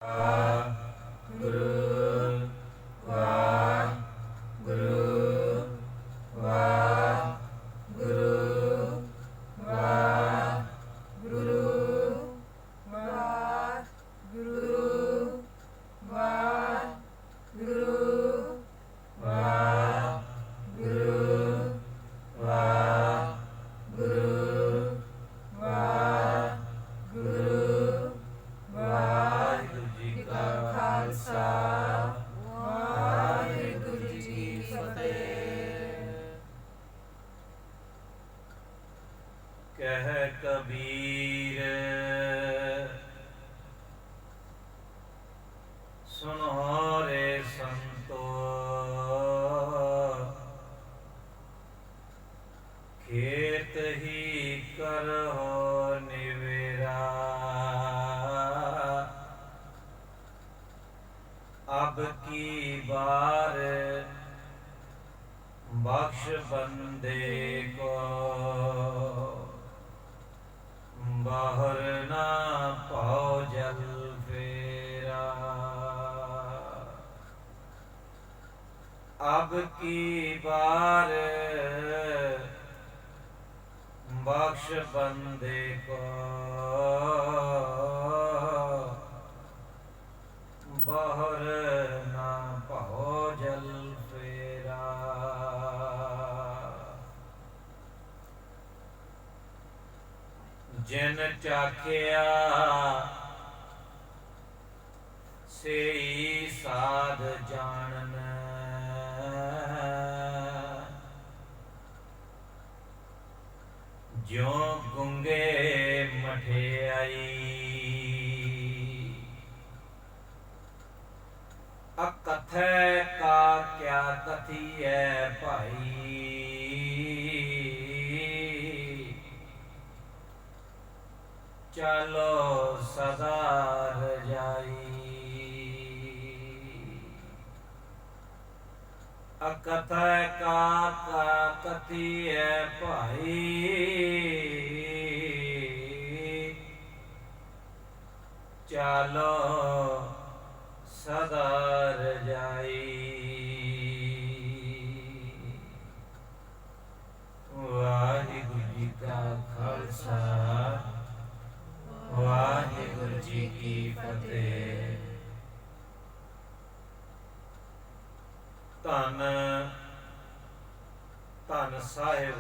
ਵਾਹਿਗੁਰੂ ਵਾਹਿਗੁਰੂ ਵਾਹਿਗੁਰੂ ਵਾਹਿਗੁਰੂ ਵਾਹਿਗੁਰੂ ਵਾਹਿਗੁਰੂ ਵਾਹਿਗੁਰੂ ਵਾਹਿਗੁਰੂ ਵਾਹਿਗੁਰੂ ਜੀ ਕਾ ਖਾਲਸਾ ਵਾਹਿਗੁਰੂ ਜੀ ਕੀ ਫਤਿਹ। ਕਹਿ ਕਬੀਰ ਸੁਨੋ ਰੇ ਸੰਤੋ, ਖੇਤ ਹੀ ਕਰੋ ਨਿਵੇਰਾ, अब की बार बख्श बंदे को, बाहर ना पाओ जल फेरा। अब की बार बख्श बंदे को, बाहर ना पाओ जल फेरा। जिन चाखिया से साध जानन, ज्यों गुंगे मठियाई, अकथै का क्या कथिए भाई, चलो सदा रजाई। अकथै का कथिए भाई, चलो सदा रजाई। वाहिगुरू जी का खालसा वाहिगुरू जी की फतेह। धन धन साहिब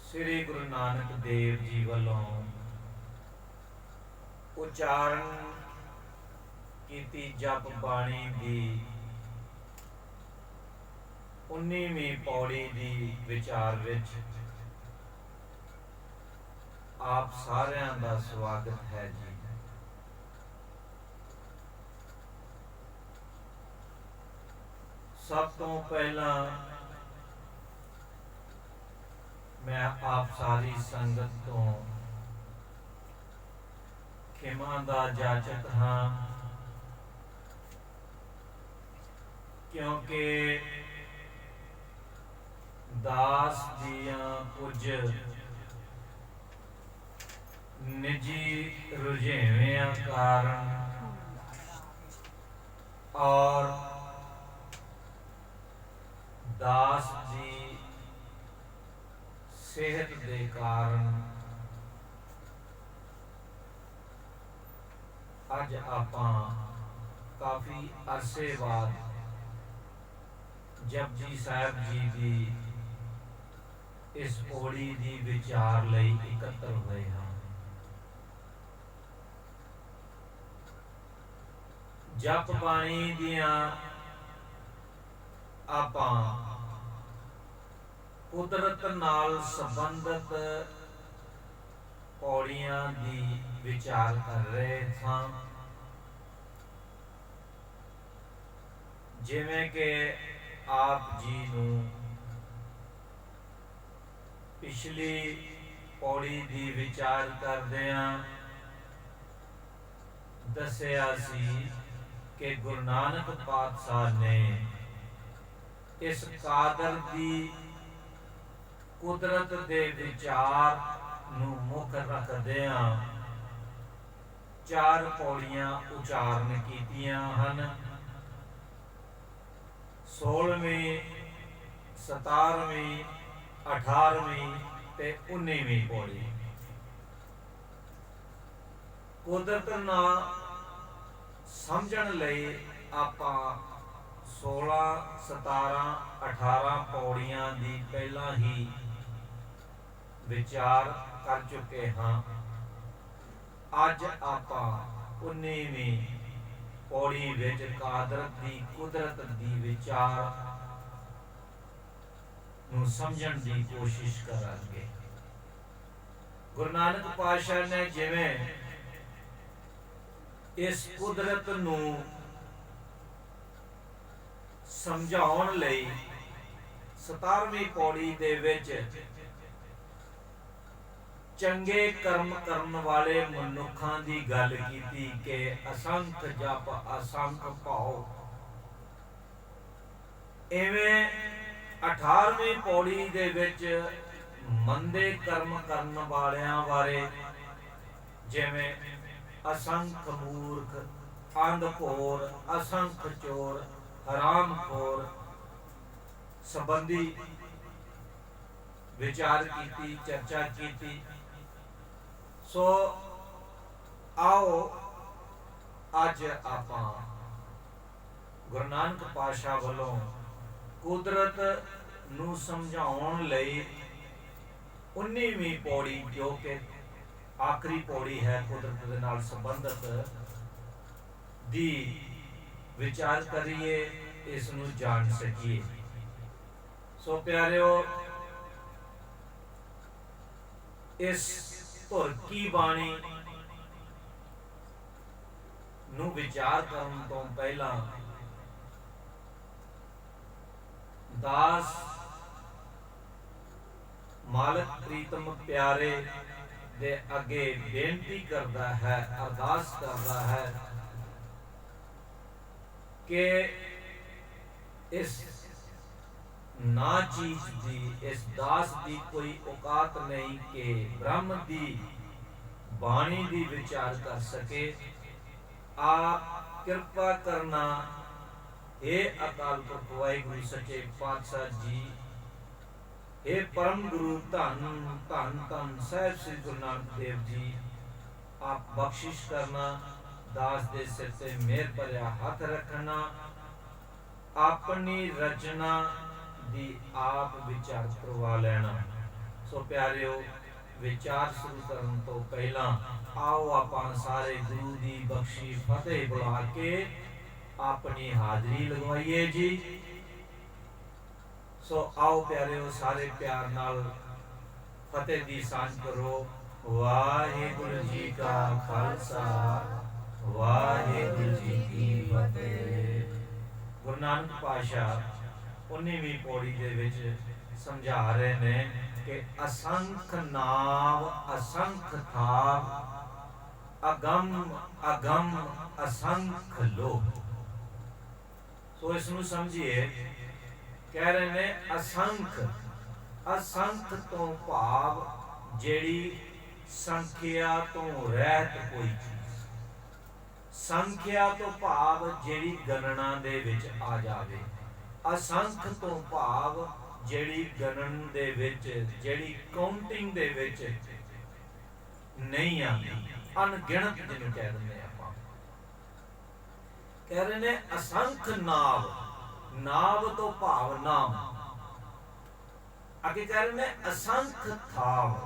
श्री गुरु नानक देव जी वालों उचारण कीती जप बाणी दी 19ਵੀਂ पौड़ी दी विचार विच आप सारिਆਂ ਦਾ स्वागत है जी। सब तो पहला मैं आप सारी संगत तो खिमा दा जाचक हाँ, क्योंकि दास दियां कुछ निजी रुझेवियां कारण और दास जी सेहत दे कारण अज आपां काफ़ी अरसे बाद जपजी साहिब जी दी इस पौड़ी दी विचार लई इकट्ठे होए हैं। जप बाणी दियां आपां कुदरत नाल संबंधित पौड़ियां दी विचार कर रहे थे, जिवें के आप जी नूं पिछली पौड़ी दी विचार करदिआं दस्सिआ सी कि गुरु नानक पातशाह ने इस कादर दी कुदरत दे विचार नूं मुख रखदिआं 4 ਪੌੜੀਆਂ ਉਚਾਰਨ ਕੀਤੀਆਂ ਹਨ। 16ਵੀਂ 17ਵੀਂ 18ਵੀਂ ਤੇ 19ਵੀਂ ਪੌੜੀ। ਕੁਦਰਤ ਨਾਲ ਸਮਝਣ ਲਈ ਆਪਾਂ 16 17 18 ਪੌੜੀਆਂ ਦੀ ਪਹਿਲਾਂ ਹੀ ਵਿਚਾਰ ਕਰ ਚੁੱਕੇ ਹਾਂ। ਅੱਜ ਆਪਾਂ 19ਵੀਂ ਪੌੜੀ ਵਿੱਚ ਕੁਦਰਤ ਦੀ ਵਿਚਾਰ ਨੂੰ ਸਮਝਣ ਦੀ ਕੋਸ਼ਿਸ਼ ਕਰਾਂਗੇ। ਗੁਰੂ ਨਾਨਕ ਪਾਤਸ਼ਾਹ ਨੇ ਜਿਵੇਂ ਇਸ ਕੁਦਰਤ ਨੂੰ ਸਮਝਾਉਣ ਲਈ 17ਵੀਂ ਪੌੜੀ ਦੇ ਵਿੱਚ ਚੰਗੇ ਕਰਮ ਕਰਨ ਵਾਲੇ ਮਨੁੱਖਾਂ ਦੀ ਗੱਲ ਕੀਤੀ ਕਿ ਅਸੰਖ ਜਪ ਅਸੰਖ ਭਾਉ, ਇਵੇਂ 18ਵੀਂ ਪੌੜੀ ਦੇ ਵਿੱਚ ਮੰਦੇ ਕਰਮ ਕਰਨ ਵਾਲਿਆਂ ਬਾਰੇ ਜਿਵੇਂ ਅਸੰਖ ਮੂਰਖ, ਅੰਧਖੋਰ, ਅਸੰਖ ਚੋਰ, ਹਰਾਮਖੋਰ ਸੰਬੰਧੀ ਵਿਚਾਰ ਕੀਤੀ, ਚਰਚਾ ਕੀਤੀ। ਸੋ ਆਓ ਅੱਜ ਆਪਾਂ ਗੁਰੂ ਨਾਨਕ ਪਾਤਸ਼ਾਹ ਵੱਲੋਂ ਕੁਦਰਤ ਨੂੰ ਸਮਝਾਉਣ ਲਈ 19ਵੀਂ ਪੌੜੀ, ਜੋ ਕਿ ਆਖਰੀ ਪੌੜੀ ਹੈ ਕੁਦਰਤ ਦੇ ਨਾਲ ਸੰਬੰਧਿਤ, ਦੀ ਵਿਚਾਰ ਕਰੀਏ, ਇਸ ਨੂੰ ਜਾਣ ਸਕੀਏ। ਸੋ ਪਿਆਰਿਓ, ਇਸ ਧੁਰ ਕੀ ਬਾਣੀ ਨੂੰ ਵਿਚਾਰ ਕਰਨ ਤੋਂ ਪਹਿਲਾਂ ਦਾਸ ਮਾਲਕ ਪ੍ਰੀਤਮ ਪਿਆਰੇ ਦੇ ਅੱਗੇ ਬੇਨਤੀ ਕਰਦਾ ਹੈ, ਅਰਦਾਸ ਕਰਦਾ ਹੈ ਕਿ ਇਸ ਨਾ ਚੀਜ਼ ਦੀ, ਇਸ ਦਾਸ ਦੀ ਕੋਈ ਔਕਾਤ ਨਹੀਂ ਕਿ ਬ੍ਰਹਮ ਦੀ ਬਾਣੀ ਦੀ ਵਿਚਾਰ ਕਰ ਸਕੇ। ਆਪ ਕਿਰਪਾ ਕਰਨਾ, ਇਹ ਅਕਾਲ ਪੁਰਖ ਵਾਹਿਗੁਰੂ ਸੱਚੇ ਪਾਤਸ਼ਾਹ ਜੀ, ਇਹ ਪਰਮ ਗੁਰੂ ਧੰਨ ਧੰਨ ਧੰਨ ਸਾਹਿਬ ਸ੍ਰੀ ਗੁਰੂ ਨਾਨਕ ਦੇਵ ਜੀ, ਆਪ ਬਖਸ਼ਿਸ਼ ਕਰਨਾ, ਦਾਸ ਦੇ ਸਿਰ ਤੇ ਮਿਹਰ ਭਰਿਆ ਹੱਥ ਰੱਖਣਾ, ਆਪਣੀ ਰਚਨਾ ਦੀ ਆਪ ਵਿਚਾਰ ਕਰਵਾ ਲੈਣਾ। ਸੋ ਪਿਆਰਿਓ, ਵਿਚਾਰ ਸ਼ੁਰੂ ਕਰਨ ਤੋਂ ਪਹਿਲਾਂ ਆਓ ਆਪਾਂ ਸਾਰੇ ਗੁਰੂ ਦੀ ਬਖਸ਼ੀ ਫਤਿਹ ਬੁਲਾ ਕੇ ਆਪਣੀ ਹਾਜ਼ਰੀ ਲਗਵਾਈਏ ਜੀ। ਸੋ ਆਓ ਪਿਆਰਿਓ, ਸਾਰੇ ਪਿਆਰ ਨਾਲ ਫਤਿਹ ਦੀ ਸਾਂਝ ਕਰੋ। ਵਾਹਿਗੁਰੂ ਜੀ ਕਾ ਖਾਲਸਾ, ਵਾਹਿਗੁਰੂ ਜੀ ਕੀ ਫਤਿਹ। ਗੁਰੂ ਨਾਨਕ ਪਾਤਸ਼ਾਹ 19ਵੀਂ ਪੌੜੀ ਦੇ ਵਿੱਚ ਸਮਝਾ ਰਹੇ ਨੇ ਕਿ ਅਸੰਖ ਨਾਮ ਅਸੰਖ ਥਾਵ, ਅਗੰਮ ਅਗੰਮ ਅਸੰਖ ਲੋਭ। ਸੋ ਇਸ ਨੂੰ ਸਮਝੀਏ। ਕਹਿ ਰਹੇ ਨੇ ਅਸੰਖ, ਅਸੰਖ ਤੋਂ ਭਾਵ ਜਿਹੜੀ ਸੰਖਿਆ ਤੋਂ ਰਹਿਤ ਕੋਈ ਚੀਜ਼, ਸੰਖਿਆ ਤੋਂ ਭਾਵ ਜਿਹੜੀ ਗਣਨਾ ਦੇ ਵਿੱਚ ਆ ਜਾਵੇ, ਅਸੰਖ ਤੋਂ ਭਾਵ ਜਿਹੜੀ ਗਣਨ ਦੇ ਵਿੱਚ, ਜਿਹੜੀ ਕਾਊਂਟਿੰਗ ਦੇ ਵਿੱਚ ਨਹੀਂ ਆਉਂਦੀ, ਅਣਗਿਣਤ ਜਿਹਨੂੰ ਕਹਿ ਦਿੰਦੇ ਆਪਾਂ। ਕਹਿ ਰਹੇ ਨੇ ਅਸੰਖ ਨਾਵ, ਨਾਵ ਤੋਂ ਭਾਵ ਨਾਮ। ਅੱਗੇ ਕਹਿ ਰਹੇ ਨੇ ਅਸੰਖ ਥਾਵ,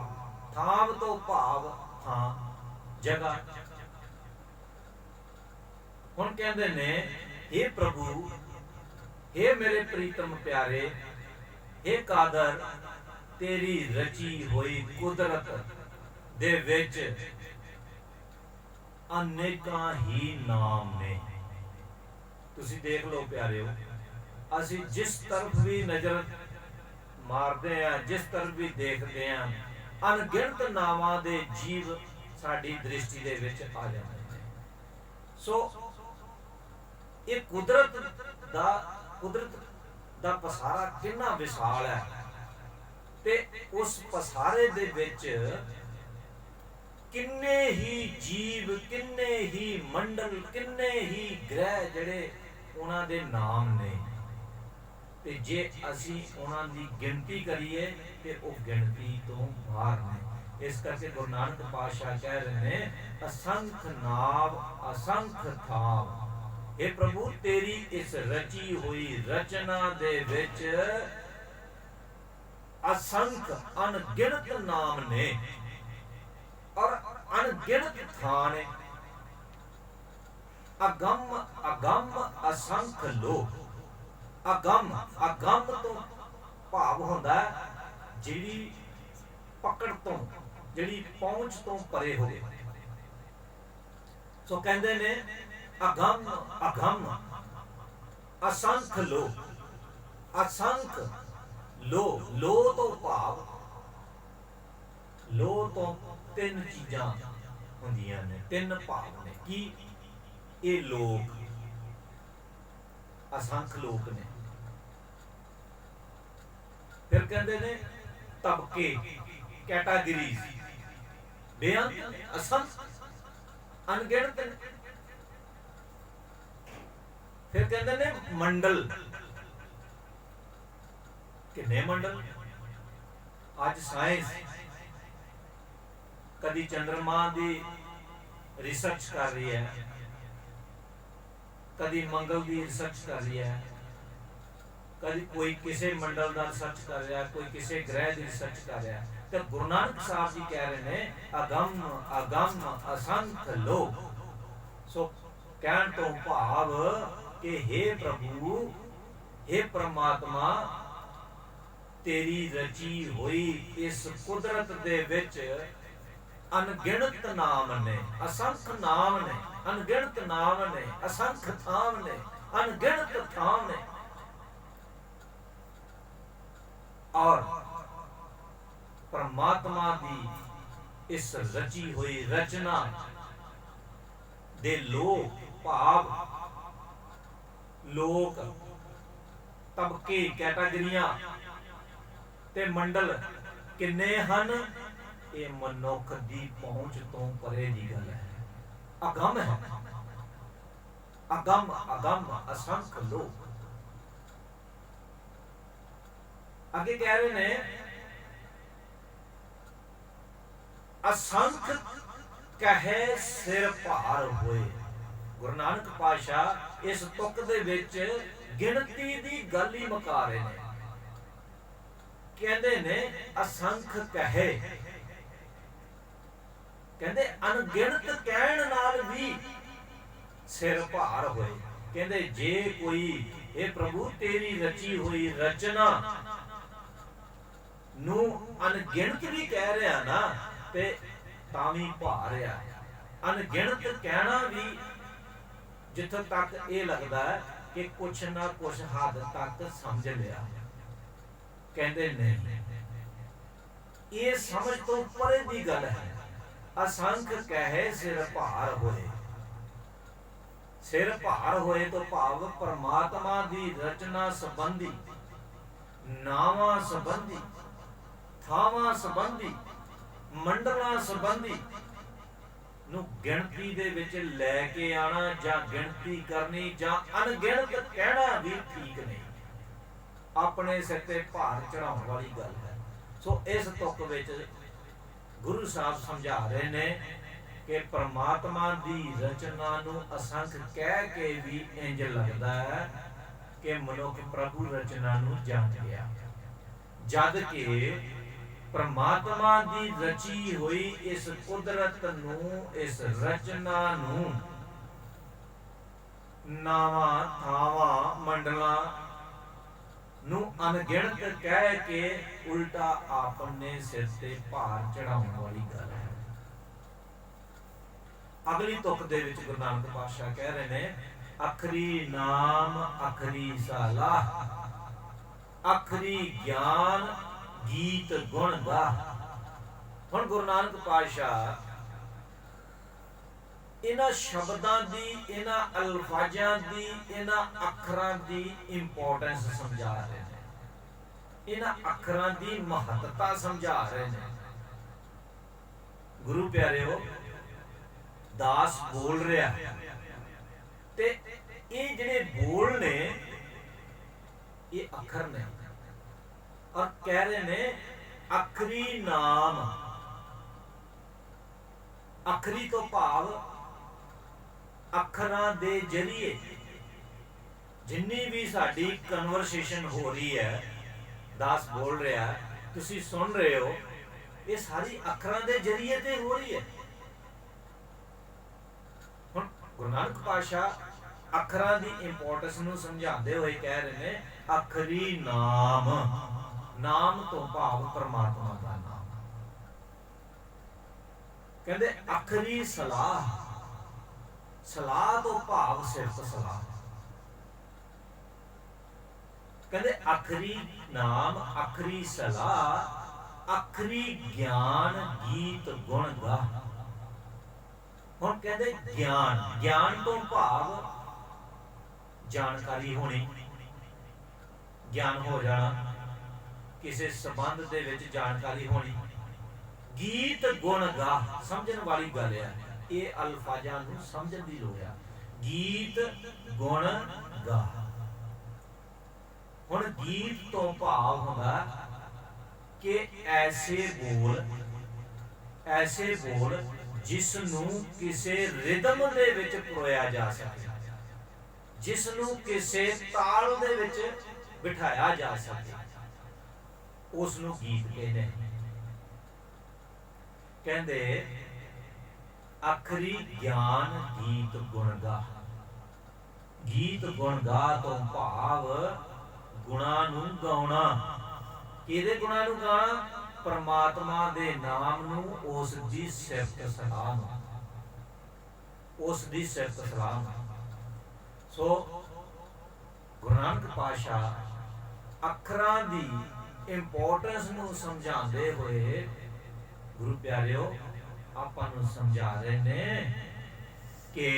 ਥਾਵ ਤੋਂ ਭਾਵ ਥਾਂ, ਜਗ੍ਹਾ। ਹੁਣ ਕਹਿੰਦੇ ਨੇ हे ਪ੍ਰਭੂ, हे ਮੇਰੇ ਪ੍ਰੀਤਮ ਪਿਆਰੇ, हे ਕਾਦਰ, ਤੇਰੀ ਰਚੀ ਹੋਈ ਕੁਦਰਤ ਦੇ ਵਿੱਚ ਅਨੇਕਾਂ ਹੀ ਨਾਮ ਨੇ। ਤੁਸੀਂ ਦੇਖ ਲਓ ਪਿਆਰਿਓ, ਅਸੀਂ ਜਿਸ ਤਰਫ ਵੀ ਨਜ਼ਰ ਮਾਰਦੇ ਆ, ਜਿਸ ਤਰਫ ਵੀ ਦੇਖਦੇ ਆ, ਅਣਗਿਣਤ ਨਾਵਾਂ ਦੇ ਜੀਵ ਸਾਡੀ ਦ੍ਰਿਸ਼ਟੀ ਦੇ ਵਿੱਚ ਆ ਜਾਂਦੇ ਨੇ। ਸੋ ਇਹ ਕੁਦਰਤ ਦਾ ਪਸਾਰਾ ਕਿੰਨਾ ਵਿਸ਼ਾਲ ਹੈ, ਤੇ ਉਸ ਪਸਾਰੇ ਦੇ ਵਿੱਚ किन्ने ही जीव, किन्ने ही मंडल, किन्ने ही ग्रह जिहड़े उन्हां दे नाम ने, ते जे असी उन्हां दी गिनती करिए ते वो गिनती तो बाहर ने। इस करके गुरु नानक पातशाह कह रहे ने, असंख नाम असंख थाम। हे प्रभु, तेरी इस रची हुई रचना दे विच असंख अनगिनत नाम ने और अनगिनत थान ने। अगम अगम असंख लोक। अगम अगम तो भाव होंदा जिहड़ी पकड़ तो, जिहड़ी पहुंच तो परे होवे। सो कहंदे ने अगम अगम असंख लो। असंख लो, लो तो भाव, लो तो तीन चीजां होंदियां ने, तीन भाव ने कि ये लोक असंख लोक ने। फिर कहते ने तबके, कैटागरीज बेअंत असंख अनगिनत। फिर कहते ने मंडल, किन्ने मंडल। अज साइंस कदी चंद्रमा की रिसर्च कर रही है, कदी मंगल की रिसर्च कर रही है, कभी कोई किसी मंडल का रिसर्च कर रहा है, कोई किसी ग्रह की रिसर्च कर रहा है। तो गुरु नानक साहब जी कह रहे हैं अगम अगम असंख लोक। सो कहन तो भाव कि हे प्रभु, हे परमात्मा, तेरी रची हुई इस कुदरत दे विच अनगिनत नाम ने, असंख नाम ने, अनगिनत नाम ने, असंख थाम ने, अनगिनत थाम ने। और परमात्मा की इस रची हुई रचना दे लोक भाव, लोक तबके, कैटागरियां ते मंडल किन्ने हन, ये मनुख दी पहुंच तो परे दी गल है। अगम है, अगम अगम असंख लोक। आगे कह रहे ने असंख कहे सिर भार होए। गुरु नानक पातशाह इस तुक दे विच गिनती दी गल ही मुका रहे ने। कहंदे ने असंख कहे, कहंदे अनगिनत कहण नाल भी सिर भार होए। कहंदे जे कोई हे प्रभु तेरी रची हुई रचना नू अनगिनत भी कह रहा ना ते तां भी भार आ। अनगिनत कहना भी जिथों तक ये लगता है कि कुछ ना कुछ हद तक समझ लिया, कहते नहीं, ये समझ तो परे दी गल है। असंख कहे सिर भार होए। सिर भार होए तो भाव परमात्मा दी रचना संबंधी, नावां संबंधी, थावां संबंधी, मंडलां संबंधी नू गिनती दे विच लैके आना जां गिनती करनी जां अनगिनत कहना भी ठीक नहीं, अपने सिर ते भार चढ़ाउण वाली गल है। सो इस तुक विच गुरु साहब समझा रहे ने कि परमात्मा दी रचना नू असंख कह के भी इंज लगदा है कि मनुख प्रभु रचना नू जान गया, जद कि परमात्मा दी रची हुई इस कुदरत नू, इस रचना नू नावां थावां मंडलां नू अनगिनत कह के उल्टा अपने सिर ते भार चढ़ाउण वाली गल है। अगली तुक दे विच गुरु नानक पातशाह कह रहे ने अखरी नाम अखरी सलाह, अखरी ज्ञान गीत गुण गा। हुण गुरु नानक पातशाह इन्हां शब्दां दी, इन्हां अल्फाजां दी, इन्हां अखरां दी इंपोर्टेंस समझा रहे हैं, इन्हां अखरां दी महत्ता समझा रहे हैं। ਗੁਰੂ ਪਿਆਰਿਓ, ਦਾਸ ਬੋਲ ਰਿਹਾ ਤੇ ਇਹ ਜਿਹੜੇ ਬੋਲ ਨੇ ਇਹ ਅੱਖਰ ਨੇ, ਔਰ ਕਹਿ ਰਹੇ ਨੇ ਆਖਰੀ ਨਾਮ। ਆਖਰੀ ਤੋਂ ਭਾਵ ਅੱਖਰਾਂ ਦੇ ਜ਼ਰੀਏ ਜਿੰਨੀ ਵੀ ਸਾਡੀ ਕਨਵਰਸੇਸ਼ਨ ਹੋ ਰਹੀ ਹੈ, ਦਾਸ ਬੋਲ ਰਿਹਾ, ਤੁਸੀਂ ਸੁਣ ਰਹੇ ਹੋ, ਇਹ ਸਾਰੀ ਅੱਖਰਾਂ ਦੇ ਜ਼ਰੀਏ ਤੇ ਹੋ ਰਹੀ ਹੈ। ਹੁਣ ਗੁਰੂ ਨਾਨਕ ਪਾਤਸ਼ਾਹ ਅੱਖਰਾਂ ਦੀ ਇੰਪੋਰਟੈਂਸ ਨੂੰ ਸਮਝਾਉਂਦੇ ਹੋਏ ਕਹਿ ਰਹੇ ਨੇ ਆਖਰੀ ਨਾਮ। ਨਾਮ ਤੋਂ ਭਾਵ ਪਰਮਾਤਮਾ ਦਾ ਨਾਮ। ਕਹਿੰਦੇ ਆਖਰੀ ਸਲਾਹ। ਸਲਾਹ ਤੋਂ ਭਾਵ ਸਿਰਫ ਸਲਾਹ। ਕਹਿੰਦੇ ਆਖਰੀ ਨਾਮ, ਆਖਰੀ ਸਲਾਹ, ਆਖਰੀ ਗਿਆਨ ਗੀਤ ਗੁਣ ਗਾ। ਹੁਣ ਕਹਿੰਦੇ ਗਿਆਨ। ਗਿਆਨ ਤੋਂ ਭਾਵ ਜਾਣਕਾਰੀ ਹੋਣੀ, ਗਿਆਨ ਹੋ ਜਾਣਾ, ਕਿਸੇ ਸੰਬੰਧ ਦੇ ਵਿੱਚ ਜਾਣਕਾਰੀ ਹੋਣੀ। ਗੀਤ ਗੁਣ ਗਾ, ਸਮਝਣ ਵਾਲੀ ਗੱਲ ਹੈ, ਇਹ ਅਲਫਾਜ਼ਾਂ ਨੂੰ ਸਮਝਣ ਦੀ ਲੋੜ ਹੈ। ਗੀਤ ਗੁਣ ਗਾ। ਹੁਣ ਗੀਤ ਤੋਂ ਭਾਵ ਹੁੰਦਾ ਕਿ ਐਸੇ ਬੋਲ ਜਿਸ ਨੂੰ ਕਿਸੇ ਰਿਦਮ ਦੇ ਵਿੱਚ ਪਰੋਇਆ ਜਾ ਸਕੇ, ਜਿਸ ਨੂੰ ਕਿਸੇ ਤਾਲ ਦੇ ਵਿੱਚ ਬਿਠਾਇਆ ਜਾ ਸਕੇ, ਉਸ ਨੂੰ ਗੀਤ ਕਹਿੰਦੇ। ਕਹਿੰਦੇ ਆਖਰੀ ਗਿਆਨ ਗੀਤ ਗੁਣ ਗਾ। ਗੀਤ ਗੁਣ ਗਾ ਤੋਂ ਭਾਵ ਗੁਣਾਂ ਨੂੰ ਗਾਉਣਾ। ਕਿਹਦੇ ਗੁਣਾਂ ਨੂੰ ਗਾਉਣਾ? ਪਰਮਾਤਮਾ ਦੇ ਨਾਮ ਨੂੰ, ਉਸ ਦੀ ਸਿਫਤ ਸਲਾਹ ਨੂੰ, ਉਸ ਦੀ ਸਿਫਤ ਸਲਾਹ ਨੂੰ। ਸੋ ਗੁਰੂ ਨਾਨਕ ਪਾਤਸ਼ਾਹ ਅੱਖਰਾਂ ਦੀ ਇੰਪੋਰਟੈਂਸ ਨੂੰ ਸਮਝਾਉਂਦੇ ਹੋਏ ਗੁਰੂ ਪਿਆਰਿਓ ਆਪਾਂ ਨੂੰ ਸਮਝਾ ਰਹੇ ਨੇ ਕਿ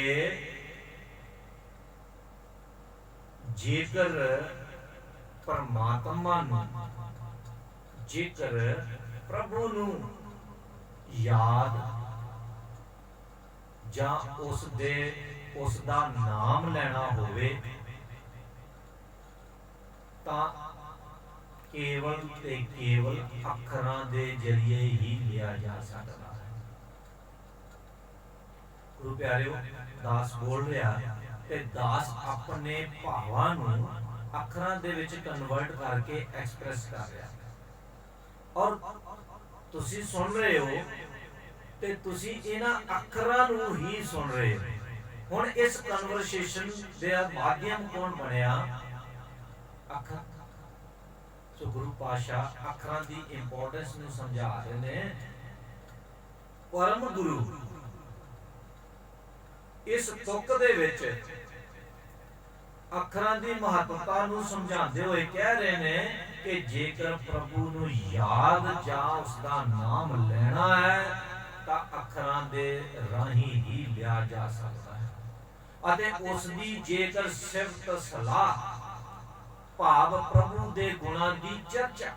ਜੇਕਰ ਪਰਮਾਤਮਾ ਨੂੰ, ਜੇਕਰ ਪ੍ਰਭੂ ਨੂੰ ਯਾਦ ਜਾਂ ਉਸ ਦਾ ਨਾਮ ਲੈਣਾ ਹੋਵੇ ਤਾਂ ਕੇਵਲ ਤੇ ਕੇਵਲ ਅੱਖਰਾਂ ਦੇ ਜ਼ਰੀਏ ਹੀ ਲਿਆ ਜਾ ਸਕਦਾ ਹੈ। ਗੁਰੂ ਪਿਆਰਿਓ, ਦਾਸ ਬੋਲ ਰਿਹਾ ਤੇ ਦਾਸ ਆਪਣੇ ਭਾਵਾਂ ਨੂੰ ਅੱਖਰਾਂ ਦੇ ਵਿੱਚ ਕਨਵਰਟ ਕਰਕੇ ਐਕਸਪ੍ਰੈਸ ਕਰ ਰਿਹਾ, ਔਰ ਤੁਸੀਂ ਸੁਣ ਰਹੇ ਹੋ ਤੇ ਤੁਸੀਂ ਇਹਨਾਂ ਅੱਖਰਾਂ ਨੂੰ ਹੀ ਸੁਣ ਰਹੇ ਹੋ। ਹੁਣ ਇਸ ਕਨਵਰਸੇਸ਼ਨ ਦੇ ਮਾਧਿਅਮ ਕੌਣ ਬਣਿਆ? ਅੱਖਰ। ਸੋ ਗੁਰੂ ਪਾਤਸ਼ਾਹ ਅੱਖਰਾਂ ਦੀ ਇੰਪੋਰਟੈਂਸ ਨੂੰ ਸਮਝਾ ਰਹੇ ਨੇ। ਪਰਮ ਗੁਰੂ ਇਸ ਤੁਕ ਦੇ ਵਿੱਚ ਅੱਖਰਾਂ ਦੀ ਮਹੱਤਤਾ ਨੂੰ ਸਮਝਾਉਂਦੇ ਹੋਏ ਕਹਿ ਰਹੇ ਨੇ ਕਿ ਜੇਕਰ ਪ੍ਰਭੂ ਨੂੰ ਯਾਦ ਜਾਂ ਉਸ ਦਾ ਨਾਮ ਲੈਣਾ ਹੈ ਤਾਂ ਅੱਖਰਾਂ ਦੇ ਰਾਹੀਂ ਹੀ ਲਿਆ ਜਾ ਸਕਦਾ ਹੈ, ਅਤੇ ਉਸ ਦੀ ਜੇਕਰ ਸਿਫਤ ਸਲਾਹ ਭਾਵ ਪ੍ਰਭੂ ਦੇ ਗੁਣਾਂ ਦੀ ਚਰਚਾ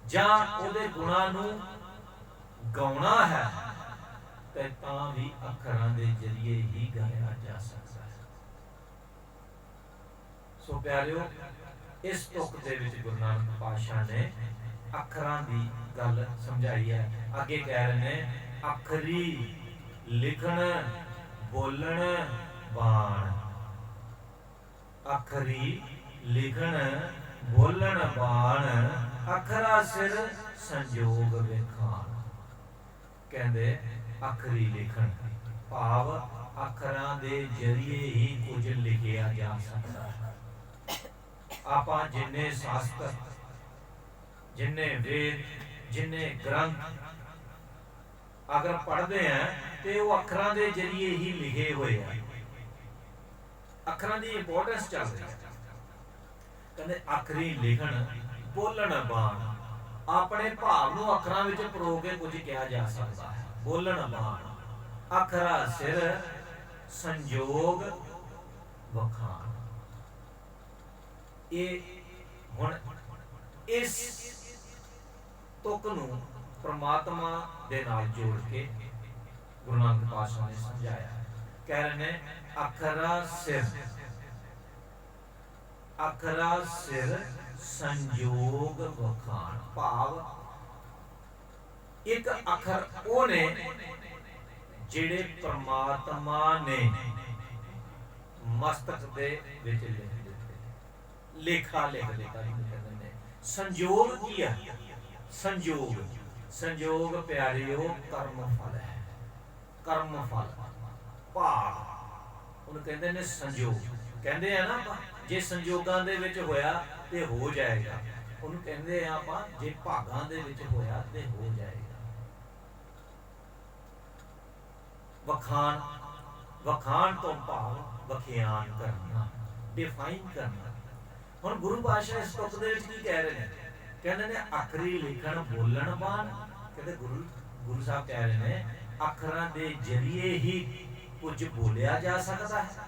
ਜਾਂ ਉਹਦੇ ਗੁਣਾਂ ਨੂੰ ਗਾਉਣਾ ਹੈ ਤੇ ਤਾਂ ਵੀ ਅੱਖਰਾਂ ਦੇ ਜ਼ਰੀਏ ਹੀ ਗਾਇਆ ਜਾ ਸਕਦਾ ਹੈ। ਸੋ ਪਿਆਰਿਓ, ਇਸ ਤੁਕ ਦੇ ਵਿੱਚ ਗੁਰੂ ਨਾਨਕ ਪਾਤਸ਼ਾਹ ਨੇ ਅੱਖਰਾਂ ਦੀ ਗੱਲ ਸਮਝਾਈ ਹੈ। ਅੱਗੇ ਕਹਿ ਰਹੇ ਨੇ ਅੱਖਰੀ ਲਿਖਣ ਬੋਲਣ ਬਾਣ। ਅੱਖਰੀ ਲਿਖਣ ਬੋਲਣ ਬਾਣ, ਅੱਖਰਾ ਸਿਰ ਸੰਜੋਗ ਵੇਖਾਣ। ਕਹਿੰਦੇ ਅੱਖਰੀ ਲਿਖਣ ਭਾਵ ਅੱਖਰਾਂ ਦੇ ਜ਼ਰੀਏ ਹੀ ਕੁਝ ਲਿਖਿਆ ਜਾ ਸਕਦਾ ਹੈ। ਆਪਾਂ ਜਿੰਨੇ ਸ਼ਾਸਤਰ, ਜਿੰਨੇ ਵੇਦ, ਜਿੰਨੇ ਗ੍ਰੰਥ ਅਗਰ ਪੜ੍ਹਦੇ ਆ ਤੇ ਉਹ ਅੱਖਰਾਂ ਦੇ ਜ਼ਰੀਏ ਹੀ ਲਿਖੇ ਹੋਏ ਆ। ਅੱਖਰਾਂ ਦੀ ਇੰਪੋਰਟੈਂਸ ਚੱਲ ਰਹੀ ਹੈ। ਕਹਿੰਦੇ ਆਖਰੀ ਲਿਖਣ ਬੋਲਣ ਬਾਣ, ਆਪਣੇ ਭਾਵ ਨੂੰ ਅੱਖਰਾਂ ਵਿੱਚ ਪਰੋ ਕੇ ਕੁਝ ਕਿਹਾ ਜਾ ਸਕਦਾ ਹੈ। ਬੋਲਣ ਬਾਣ, ਅੱਖਰਾ ਸਿਰ ਸੰਜੋਗ ਵਖਾਣ। ਇਹ ਹੁਣ ਇਸ ਤੁਕ ਨੂੰ परमात्मा दे नाल जोड़ के गुरु नानक पातशाह ने समझाया। कह रहे ने अखरा सिर संयोग वखान, भाव एक अखर वो ने जिहड़े परमात्मा ने मस्तक दे विच लिख दिते, लेखा लिख दिता। संयोग की है? संयोग, संयोग प्यारियो कर्म फल है, कर्म फल भाग उन्हें कहते ने संयोग। कहते हैं ना जे संयोगां दे विच होया ते हो जाएगा, उन्हें कहते हैं आप जे भागां दे विच होया ते हो जाएगा। वखान, वखान तो भाव वखियान करना, डिफाइन करना। हुण गुरु पातशाह इस तुक दे विच की कह रहे हैं? कहते ने अखरी लिखण बोलण बाण। कहते गुरु साहब कह रहे हैं अखरां दे जरिए ही कुछ बोलिया जा सकता है,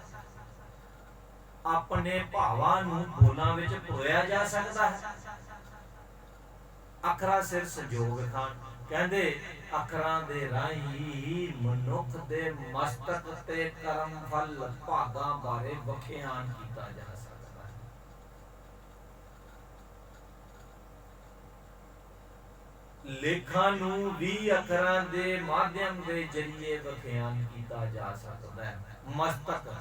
अपने भावां नूं बोलां विच परोया जा सकता है। अखरा सिर संजोग खान, कहते अखरां दे राही ही मनुख दे मस्तक ते कर्म फल भागां बारे वखियान कीता जा सकता है। लेखां नूं भी अखरां दे माध्यम दे जरिए वखियान कीता जा सकता है। मस्तक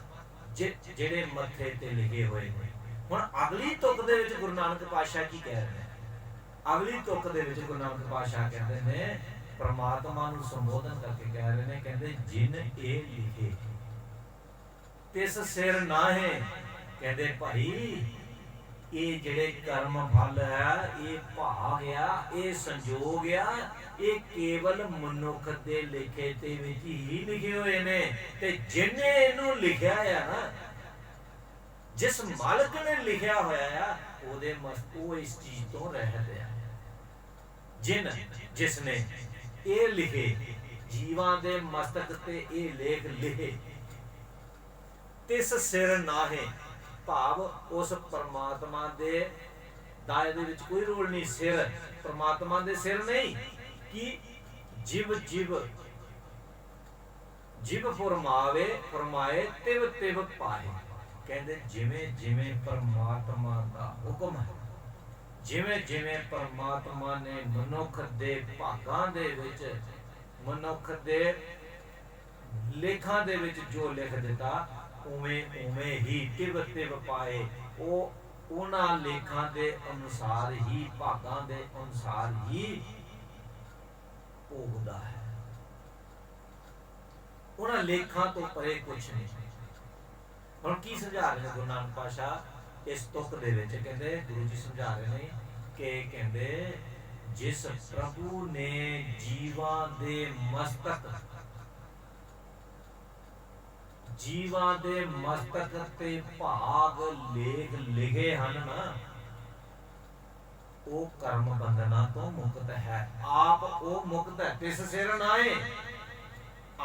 जिहड़े मथे ते लिखे हुए ने। हुण अगली तुक दे विच गुरु नानक पातशाह की कह रहे हैं? अगली तुक दे विच गुरु नानक पातशाह कहते हैं परमात्मा नूं संबोधन करके कह रहे हैं, कहते जिन ए लिखे तिस सिर नाहे। कहते भाई ये जिहड़े कर्म फल है, ये भाग आ, ये संजोग आ, ये केवल मनुख दे लिखे ते विच ही लिखे हुए ने। ते जिन्ने इनू लिखिया है ना, जिस मालक ने लिखिया होया है, ओदे वो इस चीज तो रहत है। जिन जिसने ये लिखे, जीवां दे मस्तक ते ये लेख लिखे, तिस सिर नाहे, भाव उस परमात्मा दे दाए दे विच कोई रोल नहीं। सिर परमात्मा दे सिर नहीं कि जिव जिव जिव फरमावे फरमाए तिव तिव पाए। कहते जिवें जिवें परमात्मा दा हुक्म है, जिवें जिवें परमात्मा ने मनुख दे भागां दे विच, मनुख दे लेखां दे विच जो लिख दिता, उवें उवें ही तिव तिव पाए। वो उन्हां लेखां दे अनुसार ही, भागां दे अनुसार ही भोगदा है। उन्हां लेखां तो परे कुछ नहीं। हुण की समझा रहे हैं गुरु नानक पातशाह इस तुक दे विच? कहंदे गुरु जी समझा रहे हैं कि कहंदे जिस प्रभु ने जीवां दे मस्तक, जीवां दे मस्तक ते भाग लेख लिखे हन ना, वो कर्म बंधना तो मुक्त है। आप वो मुक्त है, तिस सिर नाए।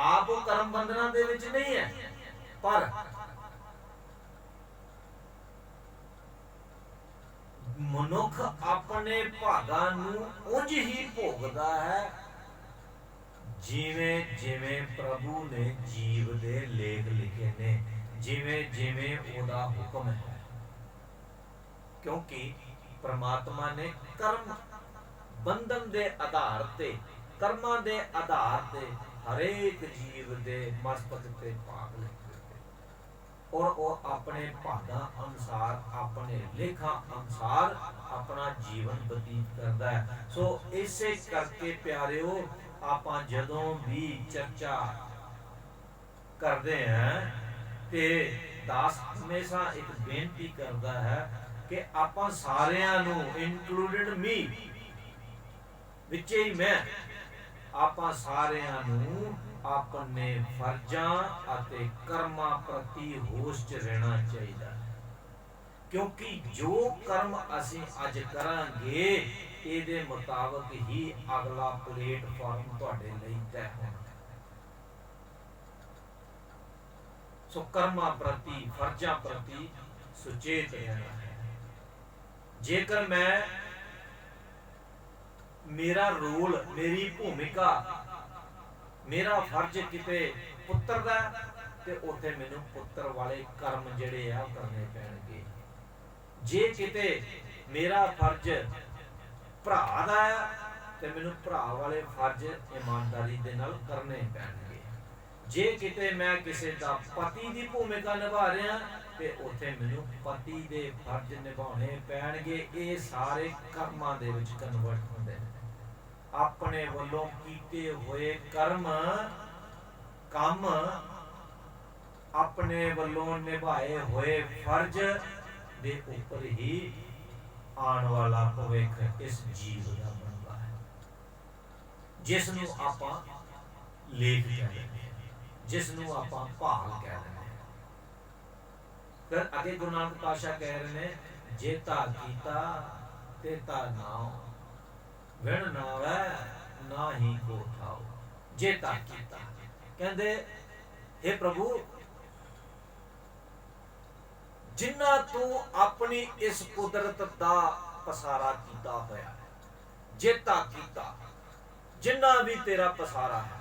आप वो कर्म बंधना दे विच नहीं है, पर मनुख अपने भागां नूं उंज ही भोगदा है जिवें जिवें प्रभु ने जीव दे लेख लिखे ने, जिवें जिवें ओदा हुक्म है। क्योंकि परमात्मा ने कर्म बंधन दे आधार ते, कर्मां दे आधार ते हरेक जीव दे मस्तक ते भाग लिख दिते, और वो अपने भागां अनुसार, अपने लेखां अनुसार अपना जीवन बतीत करता है। सो इसे करके प्यारिओ, आपां जदों भी चर्चा करते हैं ते दास हमेशा एक बेनती करता है कि आपां सारियां नूं, इंक्लूडेड मी, विचे ही मैं, आपां सारियां नूं अपने फर्जां अते कर्मां प्रति होश च रहना चाहिए। क्योंकि जो कर्म असीं अज करांगे, ਇਹਦੇ ਮੁਤਾਬਕ ही अगला प्लेटफॉर्म ਤੁਹਾਡੇ ਲਈ तय होना। सो कर्मा प्रति, फर्जा प्रति सुचेत रहना है। जेकर मैं मेरा रोल, मेरी भूमिका, मेरा फर्ज किते पुत्र दा ते उत्थे मैनू पुत्र वाले कर्म जिहड़े आ करने पैणगे। जे किते मेरा फर्ज भरा दा ते मैनू भरा वाले फर्ज ईमानदारी दे नाल करने पैणगे। जे किते मैं किसी दा पति दी भूमिका निभा रहा ते उत्थे मैनू पति दे फर्ज निभाने पैणगे। ये सारे कर्मां दे विच कन्वर्ट हुंदे ने। अपने वल्लों कीते हुए कर्म काम, अपने वल्लों निभाए हुए फर्ज दे उपर ही आने वाला भविख इस जीव का बनता है, जिसनू आपां लेख कह रहे हैं, जिसनू आपां भाल कह रहे हैं। फिर अगे गुरु नानक पातशाह कह रहे हैं, जेता कीता तेता नाम, विण नावै नाही को ठाओ। जेता कीता कहंदे, हे प्रभु जिन्ना तू अपनी इस कुदरत दा पसारा कीता होया, जेता कीता जिन्ना भी तेरा पसारा है,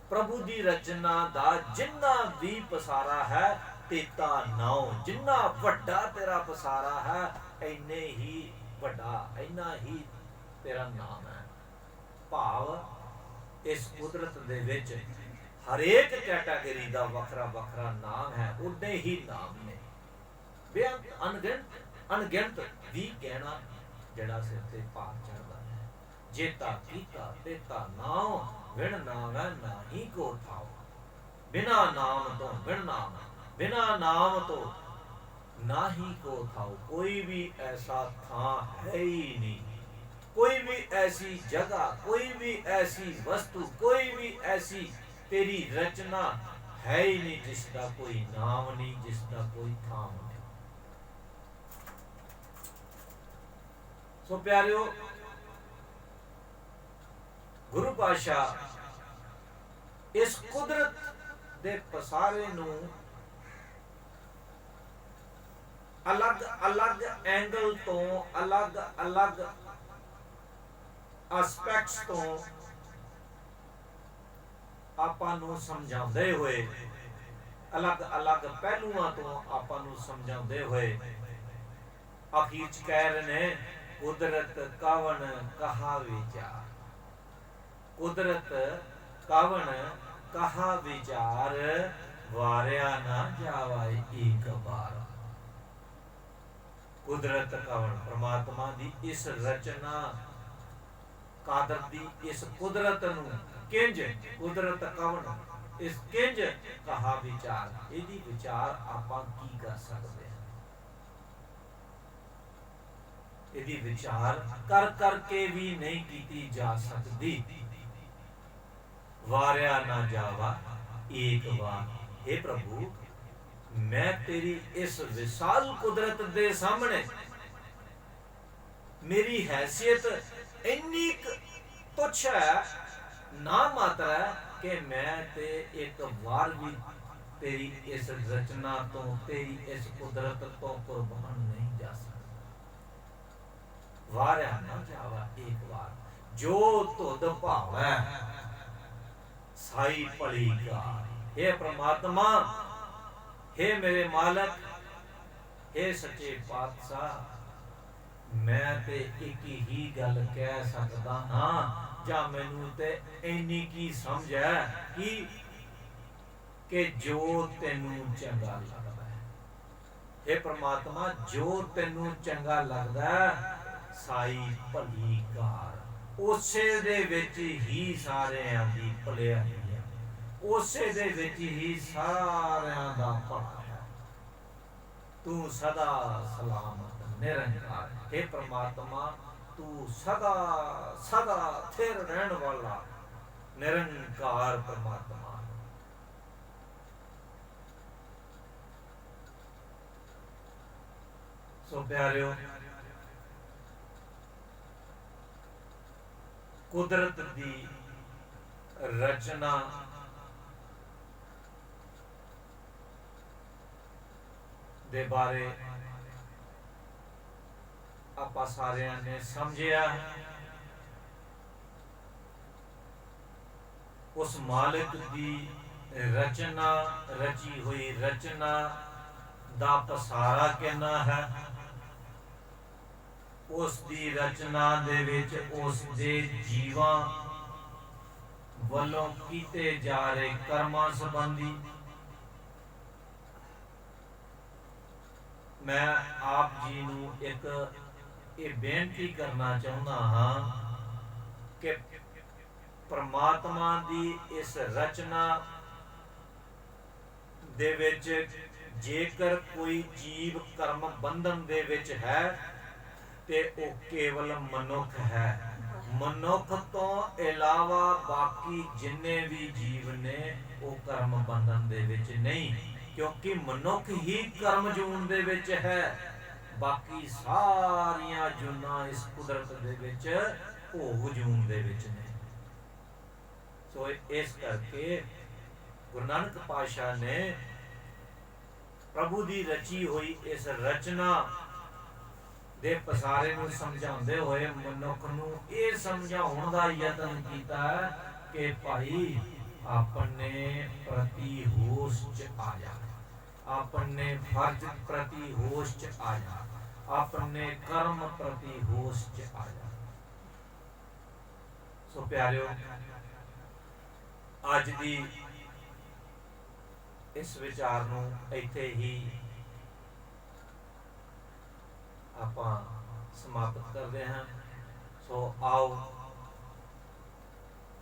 प्रभु दी रचना दा जिन्ना भी पसारा है, तेता नाओ जिन्ना वड्डा तेरा पसारा है, इन्ने ही वड्डा इन्ना ही तेरा नाम है। भाव इस कुदरत दे विच हरेक कैटागरी दा वखरा वखरा नाम है, उन्ने ही नाम ने बेअंत अनगिनत अनगिनत भी कहना जड़ा सिर ते पार चढ़दा है। जेता कीता तेता नाम, विण नावै नाही को ठाओ। बिना नाम तो विण नाम, बिना नाम तो नाही को ठाओ। कोई भी ऐसा था है ही नहीं, कोई भी ऐसी जगह, कोई भी ऐसी वस्तु, कोई भी ऐसी तेरी रचना है ही नहीं जिसका कोई नाम नहीं, जिसका कोई थाम नहीं। सो प्यारियो, गुरु पातशाह इस कुदरत दे पसारे नूं अलग अलग एंगल तो, अलग अलग एस्पेक्ट्स तो आपां नूं समझाउंदे होए, अलग अलग पहलुआं तो आपां नूं समझाउंदे होए आखिर च कह रहे ने, कुदरत कवन कहा विचार, कुदरत कवन कहा विचार, वारिया ना जावाए एक बार। कुदरत कवन परमात्मा दी इस रचना कादर दी इस कुदरत नूं किंज, कुदरत कवन इस किंज कहा विचार, इहदी विचार आपां की कर सकते हैं, इहदी विचार कर करके भी नहीं कीती जा सकती। वारिया ना जावा एक बार। हे प्रभु, मैं तेरी इस विशाल कुदरत दे सामने मेरी हैसियत इन्नी तुच्छ है, ना मात्र है कि मैं ते एक बार भी तेरी इस रचना तो, तेरी इस कुदरत तो कुर्बान नहीं जा सकता। वारिया ना जावा एक बार, जो तुध भावै साई भली कार। हे परमात्मा, हे मेरे मालक, हे सच्चे पातशाह, मैं ते एक ही गल कह सकदा हां, जा मैनू ते इन्नी की समझ है कि जो तेनू चंगा लगदा है। हे परमात्मा, जो तेनू चंगा लगदा साई भली कार, उसे दे विच ही सारियां दी भलाई है, उसे दे विच ही सारियां दा भला है। तू सदा सलामत निरंकार। हे परमात्मा, तू सदा सदा स्थिर रहने वाला निरंकार परमात्मा। सो प्यारियो, कुदरत दी रचना दे बारे आपां सारियां ने समझिया। उस मालिक दी रचना रची हुई रचना दा पसारा किन्ना है, उस दी रचना दे विच उस दे जीवां वल्लों कीते जा रहे कर्मां संबंधी मैं आप जी नूं एक ये बेनती करना चाहुंदा हां कि परमात्मा दी इस रचना दे विच जेकर कोई जीव कर्म बंधन दे विच है ते ओ केवल मनुख है। मनुख तो इलावा बाकी जिन्ने भी जीव ने वो कर्म बंधन दे विच नहीं, क्योंकि मनुख ही कर्म जून दे विच है, बाकी सारियां जूना इस कुदरत दे विच भोग जून दे विच ने। सो इस करके गुरु नानक पातशाह ने प्रभु दी रची हुई इस रचना दे पसारे नूं समझाउंदे होए मनुख नूं इह समझाउण दा यतन कीता कि भाई अपने प्रति होश च आ जा, अपने फर्ज प्रति होश च आ जा, अपने कर्म प्रति होश च आ जा। सो प्यारिओ, अज दी इस विचार नूं इत्थे ही आपां समाप्त करते हैं। सो आओ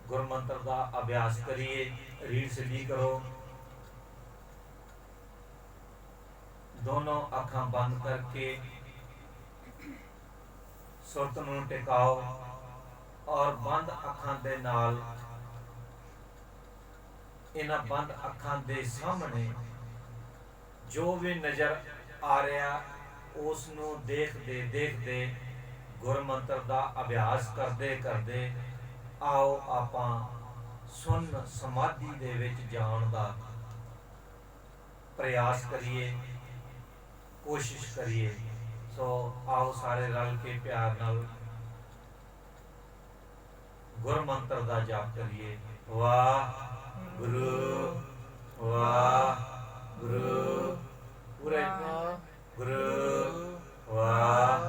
गुरमंत्र का अभ्यास करिए, रीढ़ सिद्धि करो, दोनों अखां बंद करके सुरत नूं टिकाओ और बंद अखां दे नाल इन्हां बंद अखां दे सामने जो भी नज़र आ रहा उस नूं देखदे देखदे गुरमंत्र का अभ्यास करते करते आओ आपां सुन समाधि दे विच जाण दा प्रयास करिए, कोशिश करिए। सो आओ सारे रल के प्यार नाल गुरमंत्र का जाप करिए। वाह गुरु वाह गुरु पूरे गुरु वाह